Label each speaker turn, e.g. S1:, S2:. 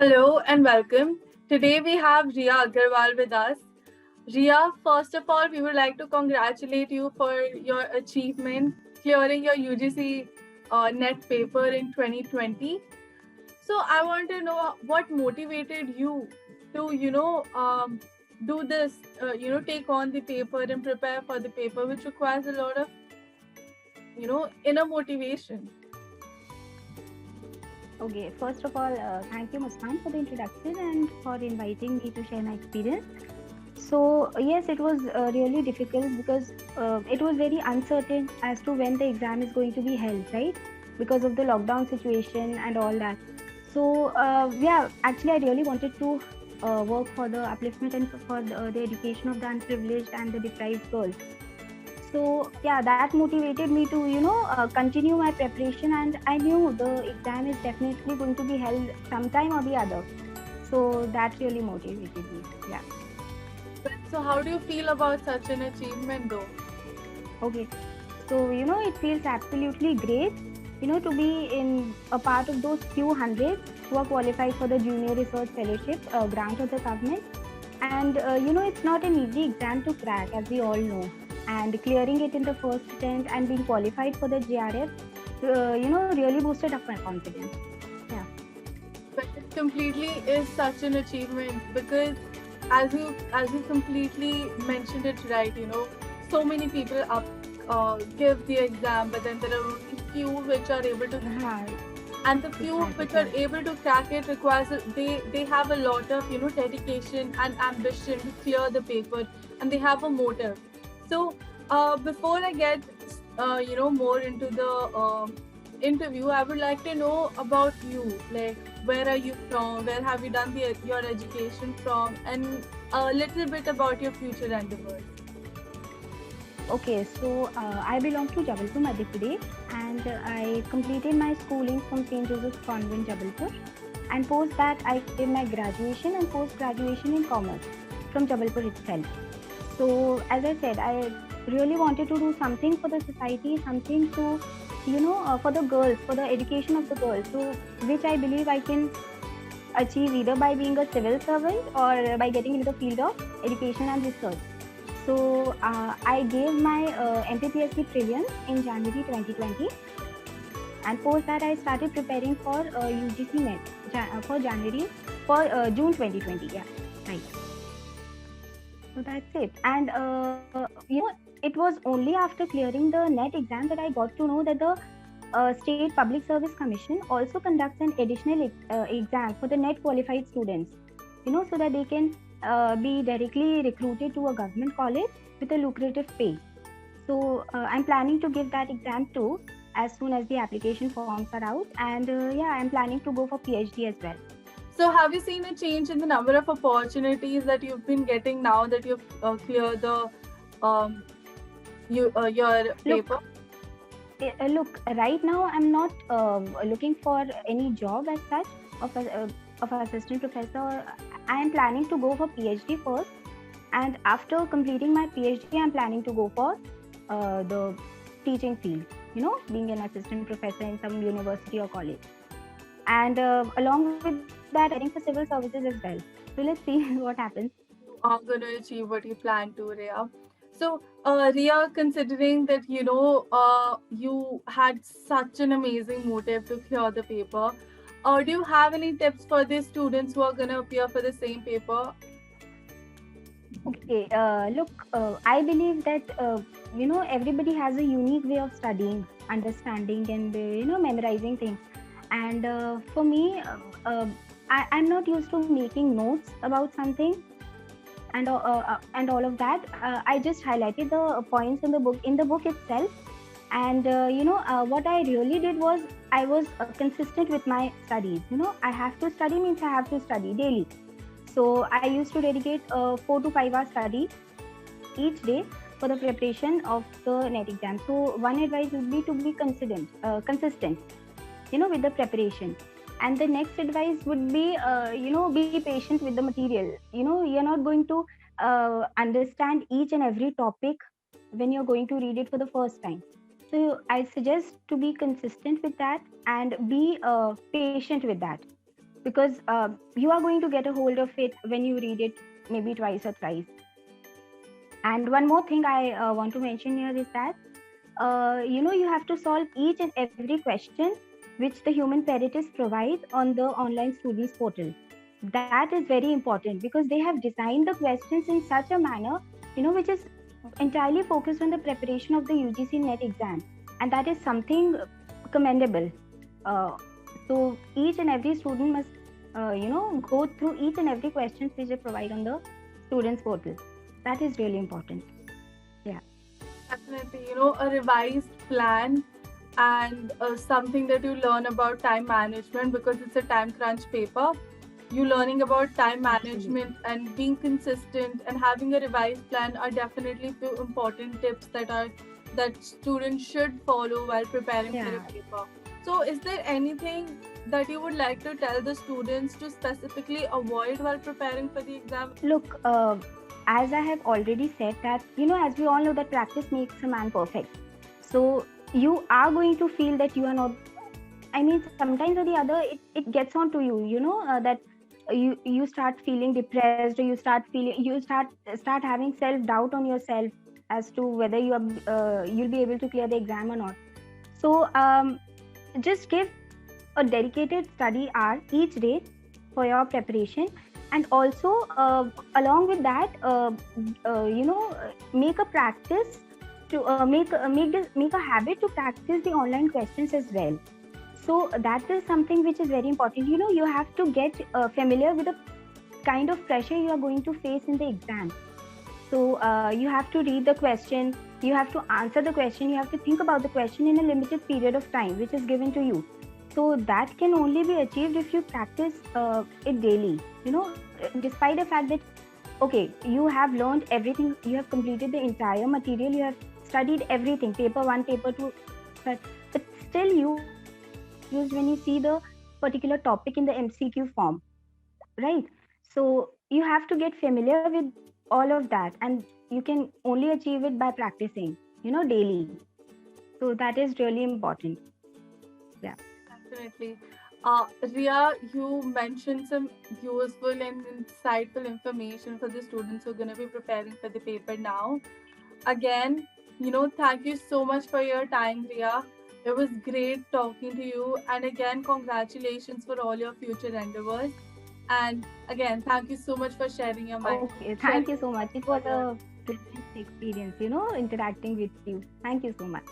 S1: Hello and welcome. Today we have Ria Agarwal with us. Ria, first of all, we would like to congratulate you for your achievement clearing your UGC net paper in 2020. So I want to know what motivated you to, do this, take on the paper and prepare for the paper, which requires a lot of, inner motivation.
S2: Okay, first of all, thank you, Muskan, for the introduction and for inviting me to share my experience. So, yes, it was really difficult because it was very uncertain as to when the exam is going to be held, right? Because of the lockdown situation and all that. So, yeah, actually, I really wanted to work for the upliftment and for the education of the unprivileged and the deprived girls. So yeah, that motivated me to continue my preparation, and I knew the exam is definitely going to be held sometime or the other. So that really motivated me. Yeah.
S1: So how do you feel about such an achievement though?
S2: Okay. So it feels absolutely great. To be in a part of those few hundreds who are qualified for the Junior Research Fellowship grant of the government. And it's not an easy exam to crack, as we all know. And clearing it in the first attempt and being qualified for the JRF, really boosted up my confidence. Yeah.
S1: But it completely is such an achievement because as you completely mentioned it right, so many people give the exam, but then there are only few which are able to,
S2: Uh-huh.
S1: and the
S2: To
S1: few
S2: crack it,
S1: which are
S2: yeah.
S1: able to crack it requires they have a lot of dedication and ambition to clear the paper, and they have a motive. So before I get more into the interview, I would like to know about you, like where are you from, where have you done your education from, and a little bit about your future endeavors.
S2: Okay, so I belong to Jabalpur, Madhya Pradesh, and I completed my schooling from St. Joseph's Convent, Jabalpur. And post that, I did my graduation and post graduation in commerce from Jabalpur itself. So, as I said, I really wanted to do something for the society, something to, for the girls, for the education of the girls. So, which I believe I can achieve either by being a civil servant or by getting into the field of education and research. So I gave my MPPSC prelims in January 2020, and post that I started preparing for UGC NET for January for June 2020. Yeah, right. So that's it. And it was only after clearing the NET exam that I got to know that the State Public Service Commission also conducts an additional exam for the NET qualified students. So that they can be directly recruited to a government college with a lucrative pay. So I'm planning to give that exam too as soon as the application forms are out, and yeah, I'm planning to go for PhD as well.
S1: So, have you seen a change in the number of opportunities that you've been getting now that you've cleared the um, your paper?
S2: Look, look. Right now, I'm not looking for any job as such of of assistant professor. I am planning to go for PhD first, and after completing my PhD, I'm planning to go for the teaching field. Being an assistant professor in some university or college. And along with that, I'm preparing for civil services as well. So let's see what happens.
S1: You are going to achieve what you plan to, Ria. So, Ria, considering that you had such an amazing motive to clear the paper, do you have any tips for the students who are going to appear for the same paper?
S2: Okay, look, I believe that everybody has a unique way of studying, understanding, and memorizing things. And for me, I'm not used to making notes about something and all of that. I just highlighted the points in the book itself. And what I really did was I was consistent with my studies. I have to study means I have to study daily. So I used to dedicate 4 to 5 hours study each day for the preparation of the NET exam. So one advice would be to be consistent, with the preparation. And the next advice would be, be patient with the material. You're not going to understand each and every topic when you're going to read it for the first time. So I suggest to be consistent with that and be patient with that. because you are going to get a hold of it when you read it maybe twice or thrice. And one more thing I want to mention here is that you have to solve each and every question which the human parrotist provides on the online students portal. That is very important because they have designed the questions in such a manner, which is entirely focused on the preparation of the UGC NET exam, and that is something commendable. So each and every student must, go through each and every questions which they provide on the students portal. That is really important. Yeah.
S1: Definitely, a revised plan and something that you learn about time management because it's a time crunch paper. You learning about time management and being consistent and having a revised plan are definitely few important tips that students should follow while preparing for a paper. So, is there anything that you would like to tell the students to specifically avoid while preparing for the exam?
S2: Look, as I have already said that, as we all know that practice makes a man perfect. So you are going to feel that you are not, sometimes or the other, it gets on to you, that you start feeling depressed, or you start having self-doubt on yourself as to whether you'll be able to clear the exam or not. So just give a dedicated study hour each day for your preparation, and also along with that make a practice to make a habit to practice the online questions as well. So that is something which is very important. You have to get familiar with the kind of pressure you are going to face in the exam. So you have to read the question, you have to answer the question, you have to think about the question in a limited period of time which is given to you. So that can only be achieved if you practice it daily. Despite the fact that, okay, you have learned everything, you have completed the entire material, you have studied everything, paper 1, paper 2, but still you use when you see the particular topic in the MCQ form, right? So you have to get familiar with all of that, and you can only achieve it by practicing, daily. So that is really important. Yeah.
S1: Definitely. Ria, you mentioned some useful and insightful information for the students who are going to be preparing for the paper now. Again, thank you so much for your time, Ria. It was great talking to you. And again, congratulations for all your future endeavors. And again, thank you so much for sharing your mind.
S2: Okay, thank you so much. It was a pleasant experience, interacting with you. Thank you so much.